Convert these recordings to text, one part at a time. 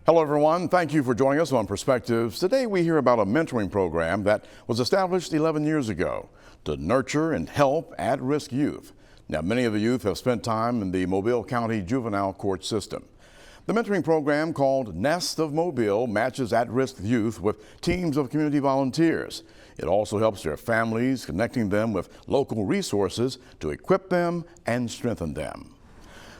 Hello, everyone. Thank you for joining us on Perspectives. Today, we hear about a mentoring program that was established 11 years ago to nurture and help at-risk youth. Now, many of the youth have spent time in the Mobile County Juvenile Court system. The mentoring program, called Nest of Mobile, matches at-risk youth with teams of community volunteers. It also helps their families, connecting them with local resources to equip them and strengthen them.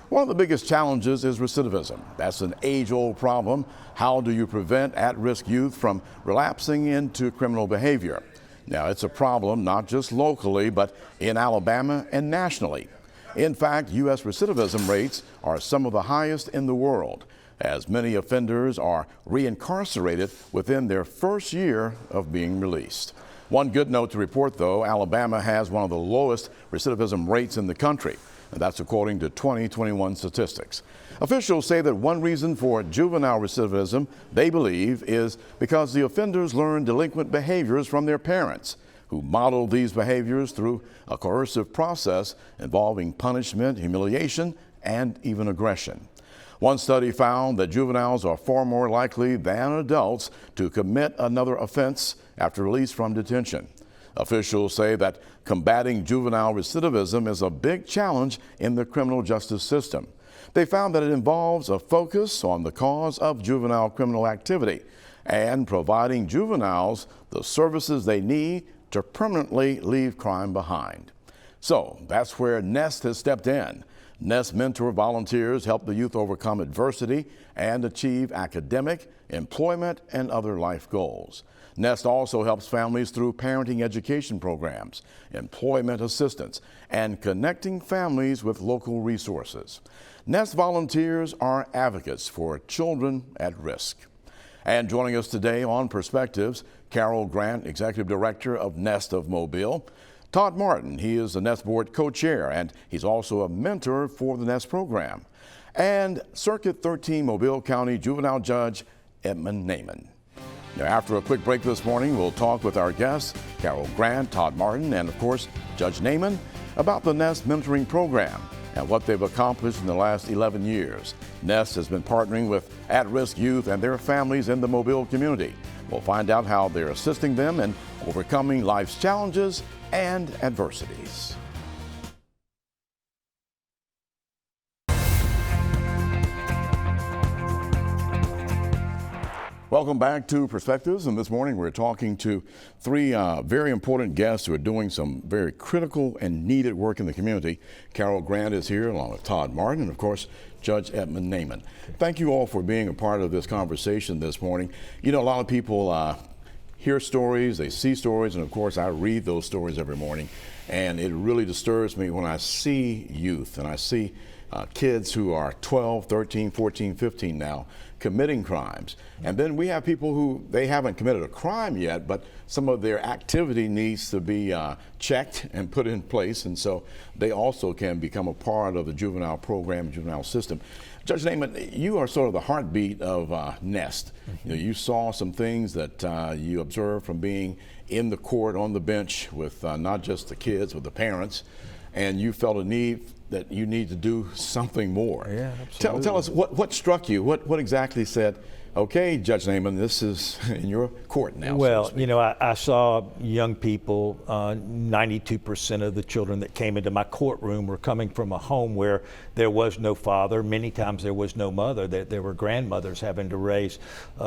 One of the biggest challenges is recidivism. That's an age-old problem. How do you prevent at-risk youth from relapsing into criminal behavior? Now, it's a problem not just locally, but in Alabama and nationally. In fact, U.S. recidivism rates are some of the highest in the world, as many offenders are reincarcerated within their first year of being released. One good note to report, though: Alabama has one of the lowest recidivism rates in the country. And that's according to 2021 statistics. Officials say that one reason for juvenile recidivism, they believe, is because the offenders learn delinquent behaviors from their parents, who model these behaviors through a coercive process involving punishment, humiliation, and even aggression. One study found that juveniles are far more likely than adults to commit another offense after release from detention. Officials say that combating juvenile recidivism is a big challenge in the criminal justice system. They found that it involves a focus on the cause of juvenile criminal activity and providing juveniles the services they need to permanently leave crime behind. So that's where Nest has stepped in. Nest mentor volunteers help the youth overcome adversity and achieve academic, employment, and other life goals. Nest also helps families through parenting education programs, employment assistance, and connecting families with local resources. Nest volunteers are advocates for children at risk. And joining us today on Perspectives, Carol Grant, Executive Director of Nest of Mobile. Todd Martin, he is the Nest Board co-chair, and he's also a mentor for the Nest program. And Circuit 13 Mobile County Juvenile Judge Edmund Naiman. Now, after a quick break this morning, we'll talk with our guests, Carol Grant, Todd Martin, and of course, Judge Naiman, about the Nest mentoring program and what they've accomplished in the last 11 years. Nest has been partnering with at-risk youth and their families in the Mobile community. We'll find out how they're assisting them in overcoming life's challenges and adversities. Welcome back to Perspectives, and this morning we're talking to three very important guests who are doing some very critical and needed work in the community. Carol Grant is here along with Todd Martin and, of course, Judge Edmund Naiman. Thank you all for being a part of this conversation this morning. You know, a lot of people hear stories, they see stories, and of course I read those stories every morning, and it really disturbs me when I see youth and I see kids who are 12, 13, 14, 15 now committing crimes. And then we have people who, they haven't committed a crime yet, but some of their activity needs to be checked and put in place, and so they also can become a part of the juvenile program, juvenile system. Judge Naiman, you are sort of the heartbeat of Nest. You know, you saw some things that you observed from being in the court on the bench with not just the kids, but the parents, and you felt a need that you need to do something more. Yeah, absolutely. Tell us what struck you. What exactly said, okay, Judge Naiman, this is in your court now? Well, so you know, I saw young people, 92% of the children that came into my courtroom were coming from a home where there was no father. Many times there was no mother. There were grandmothers having to raise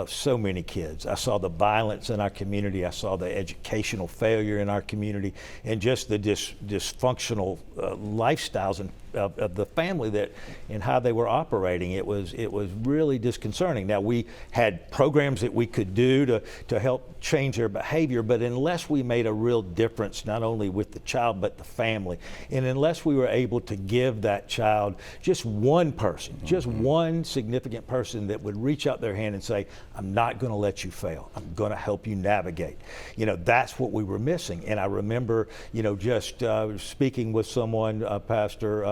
so many kids. I saw the violence in our community. I saw the educational failure in our community, and just the dysfunctional lifestyles of the family that and how they were operating. It was really disconcerting. Now, we had programs that we could do to help change their behavior, but unless we made a real difference not only with the child but the family, and unless we were able to give that child just one person, just one significant person that would reach out their hand and say, I'm not going to let you fail, I'm going to help you navigate. You know, that's what we were missing. And I remember, you know, just speaking with someone, Pastor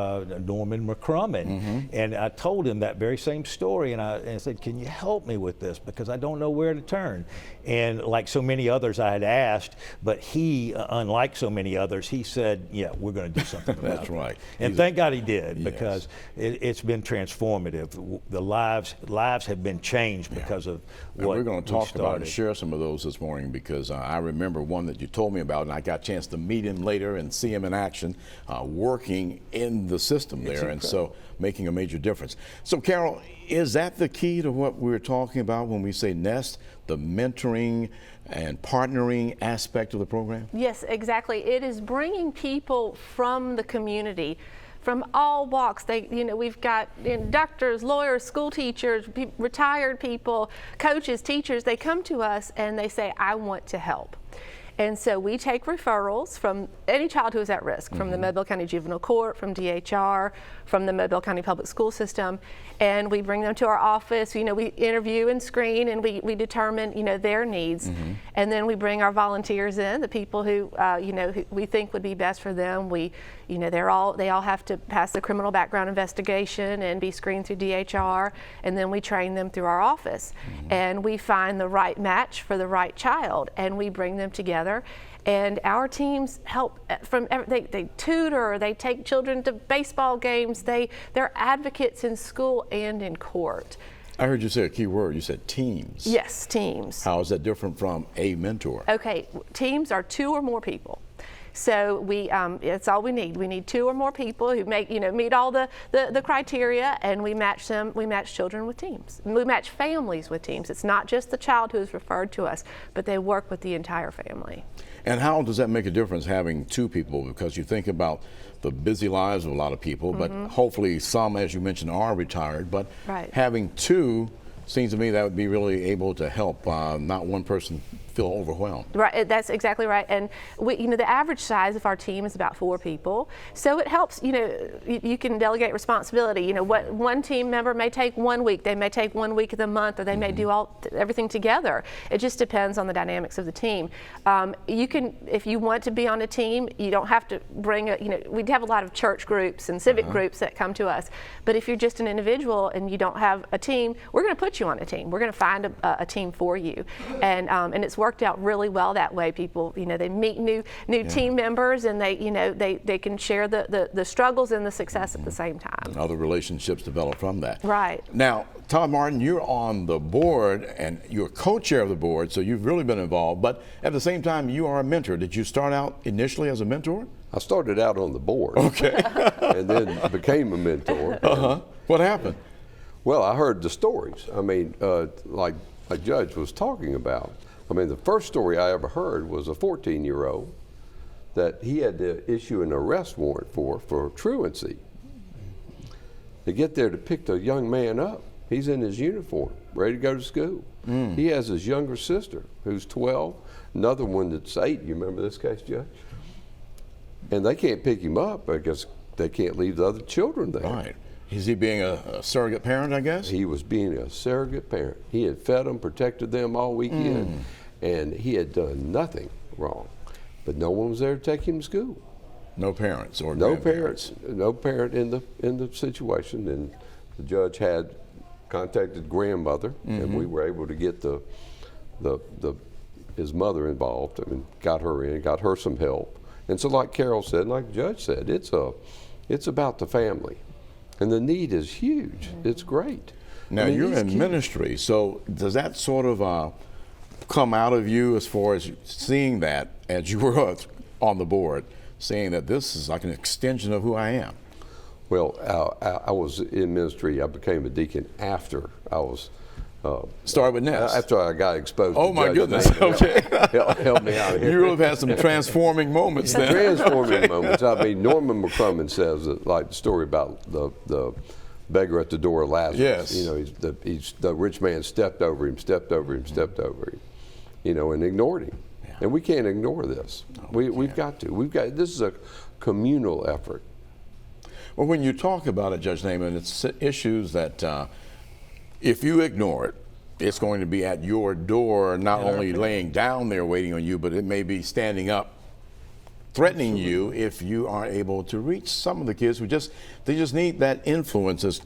Norman McCrummon, and I told him that very same story, and I said, can you help me? me with this because I don't know where to turn. And like so many others I had asked, but he, unlike so many others, he said, yeah, we're going to do something about it. That's right. And thank God he did, Yes. because it's been transformative. The lives have been changed because of And what we're going to talk about started. and share some of those this morning, because I remember one that you told me about, and I got a chance to meet him later and see him in action, working in the system there, and so making a major difference. So Carol, is that the key to what we're talking about when we say NEST, the mentoring and partnering aspect of the program? Yes, exactly. It is bringing people from the community, from all walks. We've got doctors, lawyers, school teachers, retired people, coaches, teachers. They come to us and they say, I want to help. And so we take referrals from any child who is at risk, from the Mobile County Juvenile Court, from DHR, from the Mobile County Public School System, and we bring them to our office. We interview and screen, and we determine, their needs. And then we bring our volunteers in, the people who, who we think would be best for them. They all have to pass the criminal background investigation and be screened through DHR, and then we train them through our office. And we find the right match for the right child, and we bring them together. And our teams help they tutor, they take children to baseball games, they're advocates in school and in court. I heard you say a key word. You said teams. Yes, teams. How is that different from a mentor? Okay, teams are 2 or more people. So it's all we need. We need 2 or more people who meet all the criteria, and we match them. We match children with teams. We match families with teams. It's not just the child who is referred to us, but they work with the entire family. And how does that make a difference, having 2 people? Because you think about the busy lives of a lot of people, but hopefully some, as you mentioned, are retired. But having 2 seems to me that would be really able to help not one person feel overwhelmed. Right, that's exactly right. And the average size of our team is about 4 people. So it helps, you can delegate responsibility. What one team member may take 1 week, they may take 1 week of the month, or they may do everything together. It just depends on the dynamics of the team. You can, if you want to be on a team, you don't have to bring we have a lot of church groups and civic groups that come to us. But if you're just an individual and you don't have a team, we're going to put you on a team. We're going to find a team for you. And it's worked out really well that way. People, they meet new team members, and they can share the struggles and the success at the same time. And other relationships develop from that. Right. Now, Todd Martin, you're on the board and you're co-chair of the board, so you've really been involved, but at the same time, you are a mentor. Did you start out initially as a mentor? I started out on the board. Okay. And then became a mentor. What happened? Well, I heard the stories. I mean, like a judge was talking about. I mean, the first story I ever heard was a 14-year-old that he had to issue an arrest warrant for truancy. To get there to pick the young man up, he's in his uniform, ready to go to school. He has his younger sister, who's 12, another one that's 8. You remember this case, Judge? And they can't pick him up because they can't leave the other children there. Right. Is he being a surrogate parent, I guess? He was being a surrogate parent. He had fed them, protected them all weekend, and he had done nothing wrong. But no one was there to take him to school. No parents or No grandparents. parents, no parent in the situation, and the judge had contacted grandmother, and we were able to get his mother involved and got her some help. And so, like Carol said, and like the judge said, it's about the family. And the need is huge. It's great. Now, you're in ministry, so does that sort of come out of you as far as seeing that, as you were on the board, saying that this is like an extension of who I am? Well, I was in ministry. I became a deacon after I was Started with Nest. after I got exposed. Oh to my Judge goodness! Nate. Okay, Help me out here. you really have had some transforming moments then. Transforming moments. I mean, Norman McCrumman says that, like the story about the beggar at the door of Lazarus. Yes. You know, the rich man stepped over him, and ignored him. Yeah. And we can't ignore this. We've got to. This is a communal effort. Well, when you talk about it, Judge Naaman, it's issues that if you ignore it, it's going to be at your door, not only laying down there waiting on you, but it may be standing up, threatening you if you aren't able to reach some of the kids who just need that influence, as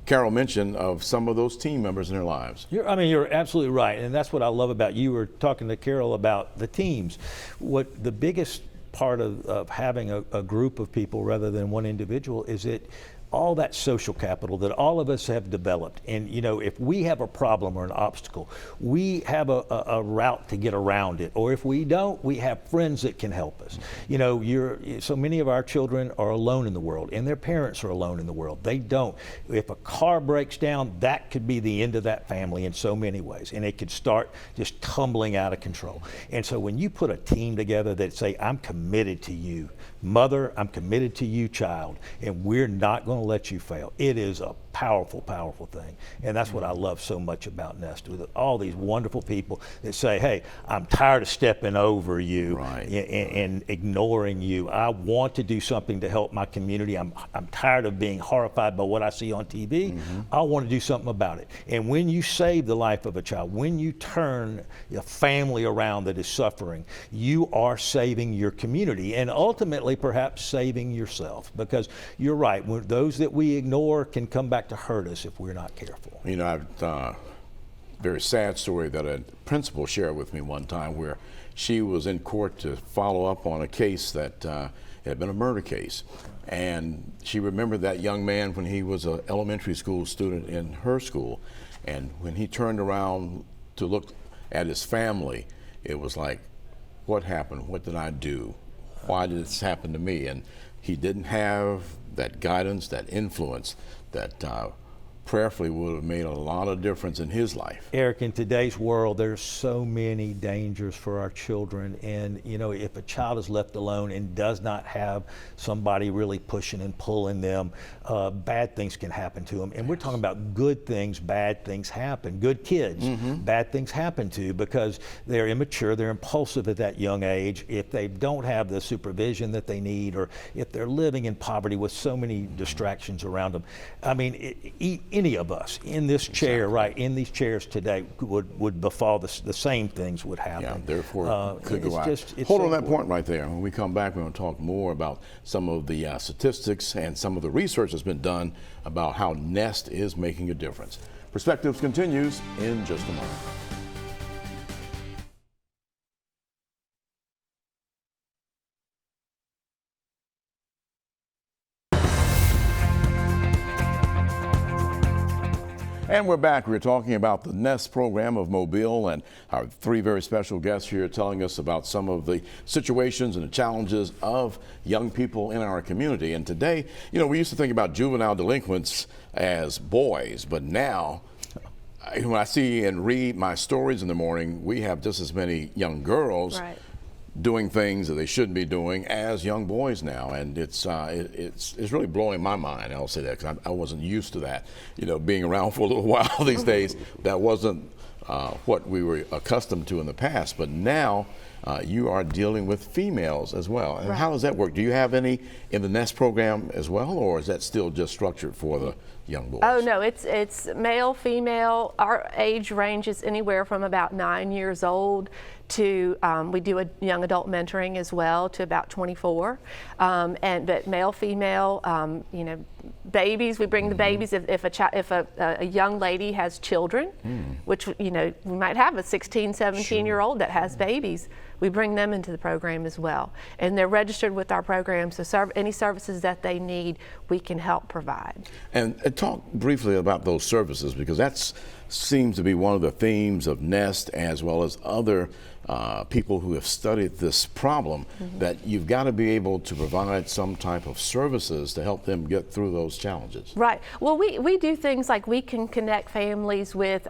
Carol mentioned of some of those team members in their lives. You're absolutely right, and that's what I love about you. Were talking to Carol about the teams. What the biggest part of having a group of people rather than one individual is that all that social capital that all of us have developed. And if we have a problem or an obstacle, we have a route to get around it. Or if we don't, we have friends that can help us. So many of our children are alone in the world, and their parents are alone in the world. They don't. If a car breaks down, that could be the end of that family in so many ways, and it could start just tumbling out of control. And so when you put a team together that say, I'm committed to you, mother, I'm committed to you, child, and we're not going to let you fail. It is a powerful, powerful thing. And that's what I love so much about Nest, with all these wonderful people that say, hey, I'm tired of stepping over you and ignoring you. I want to do something to help my community. I'm tired of being horrified by what I see on TV. I want to do something about it. And when you save the life of a child, when you turn a family around that is suffering, you are saving your community and ultimately perhaps saving yourself, because you're right, those that we ignore can come back to hurt us if we're not careful. I've very sad story that a principal shared with me one time, where she was in court to follow up on a case that had been a murder case, and she remembered that young man when he was an elementary school student in her school, and when he turned around to look at his family, it was like, what happened? What did I do? Why did this happen to me? And he didn't have that guidance, that influence that prayerfully would have made a lot of difference in his life. Eric, in today's world, there's so many dangers for our children. And, if a child is left alone and does not have somebody really pushing and pulling them, bad things can happen to them. And we're talking about good things, bad things happen. Good kids, bad things happen to, because they're immature, they're impulsive at that young age. If they don't have the supervision that they need, or if they're living in poverty with so many distractions around them. Any of us in this chair, right, in these chairs today would befall the same things would happen. Yeah, therefore, could go out. Hold so on that point right there. When we come back, we're going to talk more about some of the statistics and some of the research that's been done about how Nest is making a difference. Perspectives continues in just a moment. And we're back. We're talking about the Nest program of Mobile, and our three very special guests here telling us about some of the situations and the challenges of young people in our community. And today, we used to think about juvenile delinquents as boys, but now when I see and read my stories in the morning, we have just as many young girls doing things that they shouldn't be doing as young boys now, and it's really blowing my mind. I'll say that because I wasn't used to that. Being around for a little while these days, that wasn't what we were accustomed to in the past. But now you are dealing with females as well. And how does that work? Do you have any in the Nest program as well, or is that still just structured for the young boys? Oh no, it's male, female. Our age range is anywhere from about 9 years old to we do a young adult mentoring as well to about 24. But male, female, babies. We bring the babies if a young lady has children, which we might have a 16, 17-year-old that has babies. We bring them into the program as well, and they're registered with our program. So any services that they need, we can help provide. And talk briefly about those services, because that seems to be one of the themes of Nest, as well as other people who have studied this problem, that you've got to be able to provide some type of services to help them get through those challenges. Right. Well, we do things like we can connect families with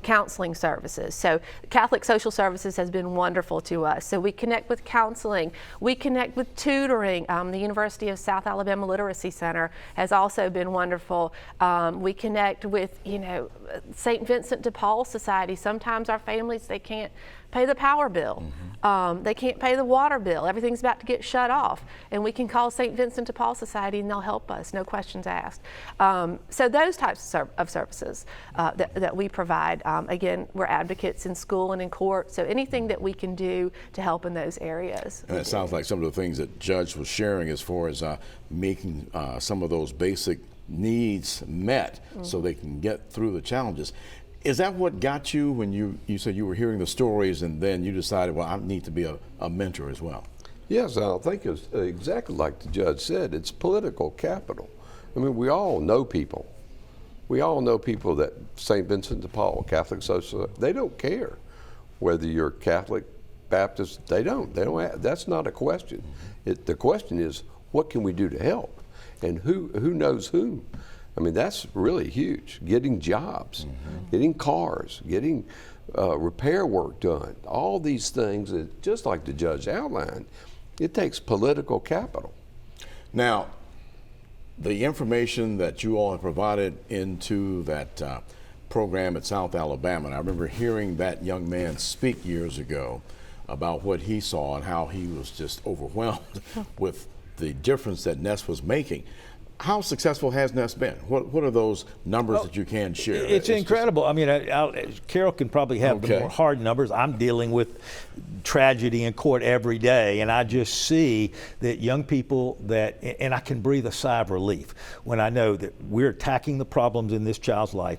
counseling services. So Catholic Social Services has been wonderful to us. So we connect with counseling. We connect with tutoring. The University of South Alabama Literacy Center has also been wonderful. We connect with, St. Vincent de Paul Society. Sometimes our families, they can't pay the power bill. They can't pay the water bill. Everything's about to get shut off. And we can call St. Vincent de Paul Society and they'll help us, no questions asked. So those types of services that we provide, again, we're advocates in school and in court, so anything that we can do to help in those areas. And it sounds like some of the things that Judge was sharing as far as making some of those basic needs met so they can get through the challenges. Is that what got you when you said you were hearing the stories and then you decided, well, I need to be a mentor as well? Yes, I think it's exactly like the judge said. It's political capital. I mean, we all know people. We all know people that St. Vincent de Paul, Catholic Social, they don't care whether you're Catholic, Baptist. They don't. That's not a question. The question is, what can we do to help, and who knows whom? I mean, that's really huge. Getting jobs, getting cars, getting repair work done. All these things that, just like the judge outlined, it takes political capital. Now, the information that you all have provided into that program at South Alabama, and I remember hearing that young man speak years ago about what he saw and how he was just overwhelmed with the difference that Nest was making. How successful has Nest been? What are those numbers that you can share? It's incredible. I mean, Carol can probably have the more hard numbers. I'm dealing with tragedy in court every day, and I just see that young people and I can breathe a sigh of relief when I know that we're attacking the problems in this child's life,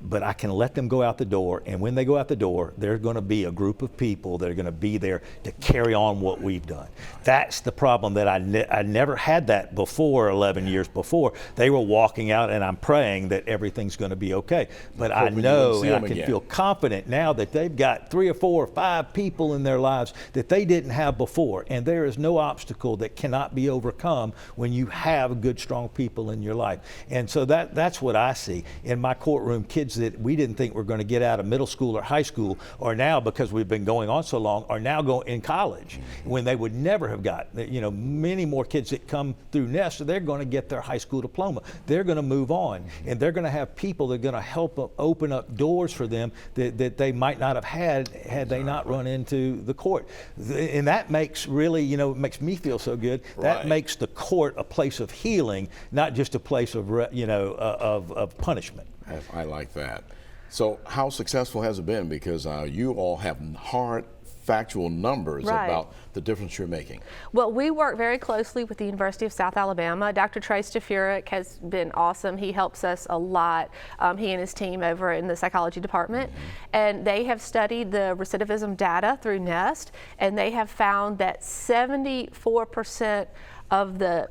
but I can let them go out the door, and when they go out the door, there's going to be a group of people that are going to be there to carry on what we've done. That's the problem that I never had that before. 11 years before, they were walking out, and I'm praying that everything's going to be okay. But I know, and I can feel confident now that they've got 3 or 4 or 5 people in their lives that they didn't have before, and there is no obstacle that cannot be overcome when you have good, strong people in your life. And so that's what I see in my courtroom. Kids that we didn't think were going to get out of middle school or high school are now, because we've been going on so long, are now going in college when they would never have got. Many more kids that come through Nest, they're going to get their high school diploma. They're going to move on, and they're going to have people that are going to help open up doors for them that they might not have had they not run into the court. And that makes really, it makes me feel so good. Right. That makes the court a place of healing, not just a place of of punishment. I like that. So how successful has it been? Because you all have hard, factual numbers about the difference you're making. Well, we work very closely with the University of South Alabama. Dr. Trey Stafuric has been awesome. He helps us a lot, he and his team over in the psychology department. And they have studied the recidivism data through Nest, and they have found that 74% of the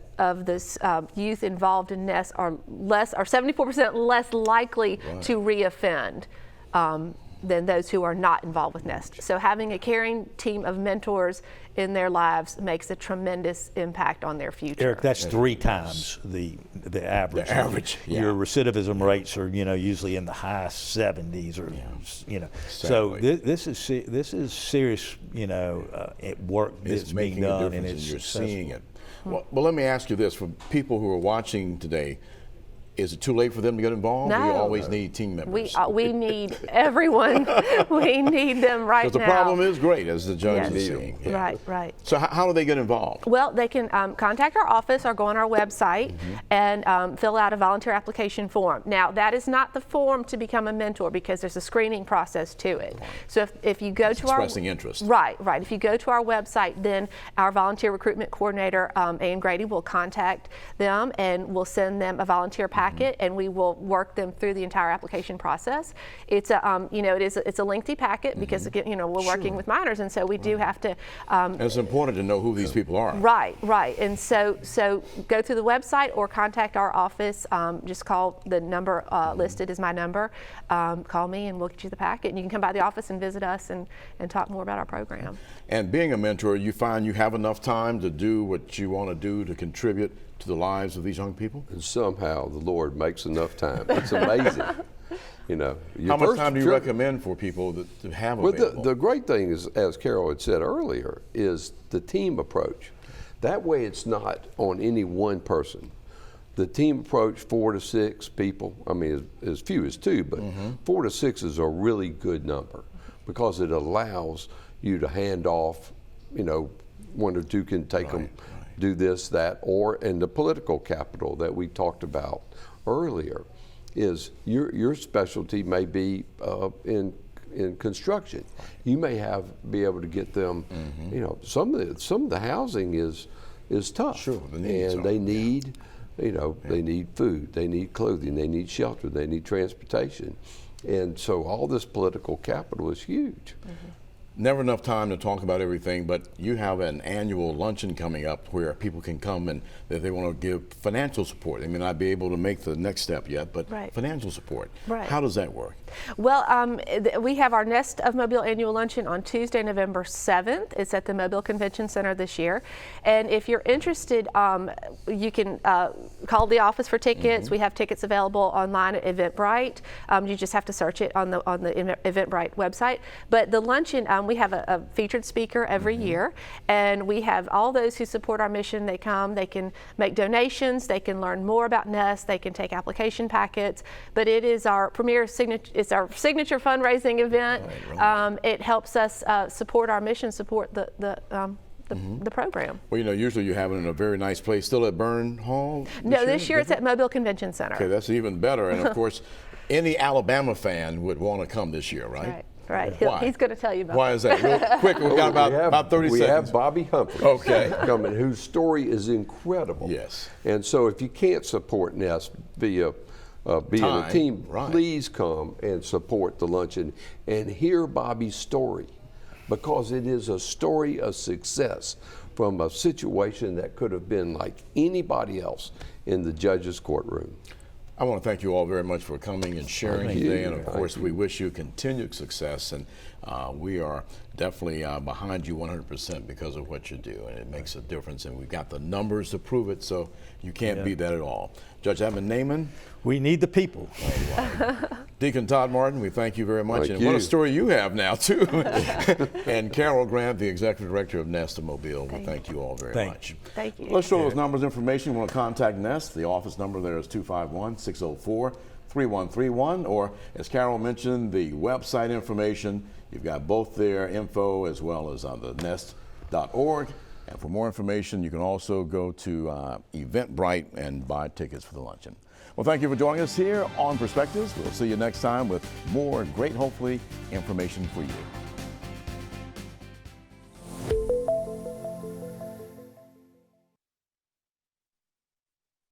youth involved in Nest are 74% less likely to reoffend than those who are not involved with Nest. So having a caring team of mentors in their lives makes a tremendous impact on their future. Eric, that's 3 times the average. The average, yeah. Your recidivism rates are usually in the high 70s or So this is serious work that's being done, and it's you're seeing it. Well, let me ask you this: for people who are watching today, is it too late for them to get involved? No. We always need team members. We need everyone. We need them right now. Because the problem is great, as the judge is saying. Yeah. Right. So how do they get involved? Well, they can contact our office or go on our website and fill out a volunteer application form. Now, that is not the form to become a mentor, because there's a screening process to it. So if you go to expressing interest. Right. If you go to our website, then our volunteer recruitment coordinator, Ann Grady, will contact them, and we'll send them a volunteer packet, and we will work them through the entire application process. It's a it's a lengthy packet because we're working with minors, and so we do have to. And it's important to know who these people are. Right. And so go through the website or contact our office. Just call the number listed as my number. Call me, and we'll get you the packet, and you can come by the office and visit us and talk more about our program. And being a mentor, you find you have enough time to do what you want to do to contribute to the lives of these young people? And somehow the Lord makes enough time. It's amazing. How much time do you recommend for people to have available? Well, the great thing is, as Carol had said earlier, is the team approach. That way it's not on any one person. The team approach, 4 to 6 people, I mean as few as 2, but 4 to 6 is a really good number, because it allows you to hand off, 1 or 2 can take them, do this, that, and the political capital that we talked about earlier is your specialty may be in construction. You may be able to get them, some of the housing is tough. Sure, and they need You know, they need food, they need clothing, they need shelter, they need transportation. And so all this political capital is huge. Never enough time to talk about everything, but you have an annual luncheon coming up where people can come and if they want to give financial support. They may not be able to make the next step yet, but Right. financial support. Right. How does that work? Well, we have our Nest of Mobile annual luncheon on Tuesday, November 7th. It's at the Mobile Convention Center this year. And if you're interested, you can call the office for tickets. We have tickets available online at Eventbrite. You just have to search it on the Eventbrite website. But the luncheon, we have a featured speaker every year, and we have all those who support our mission. They come, they can make donations, they can learn more about Nest, they can take application packets. But it is our premier signature. It's our signature fundraising event. Right. It helps us support our mission, support the program. Well, you know, usually you have it in a very nice place. Still at Byrne Hall? No, this year it's at Mobile Convention Center. Okay, that's even better. And of course, any Alabama fan would want to come this year, right? Right. Why? He's going to tell you about Why is that? Real quick, we've got about 30 we seconds. have Bobby Humphrey Okay. coming, whose story is incredible. Yes. And so if you can't support Nest via being a Time, team, right. please come and support the luncheon and hear Bobby's story, because it is a story of success from a situation that could have been like anybody else in the judge's courtroom. I want to thank you all very much for coming and sharing Thank today. you. And of Thank course, you. we wish you continued success. And we are definitely behind you 100% because of what you do. And it makes a difference. And we've got the numbers to prove it. So you can't beat that at all. Judge Edmund Naiman, We need the people. Deacon Todd Martin, we thank you very much. Thank And what a you. story you have now, too. And Carol Grant, the Executive Director of Nest of Mobile, we thank you all very Thank much. Thank you. Let's show those numbers, information. You want to contact Nest. The office number there is 251-604-3131. Or, as Carol mentioned, the website information. You've got both their info as well as on the nest.org. And for more information, you can also go to Eventbrite and buy tickets for the luncheon. Well, thank you for joining us here on Perspectives. We'll see you next time with more great, hopefully, information for you.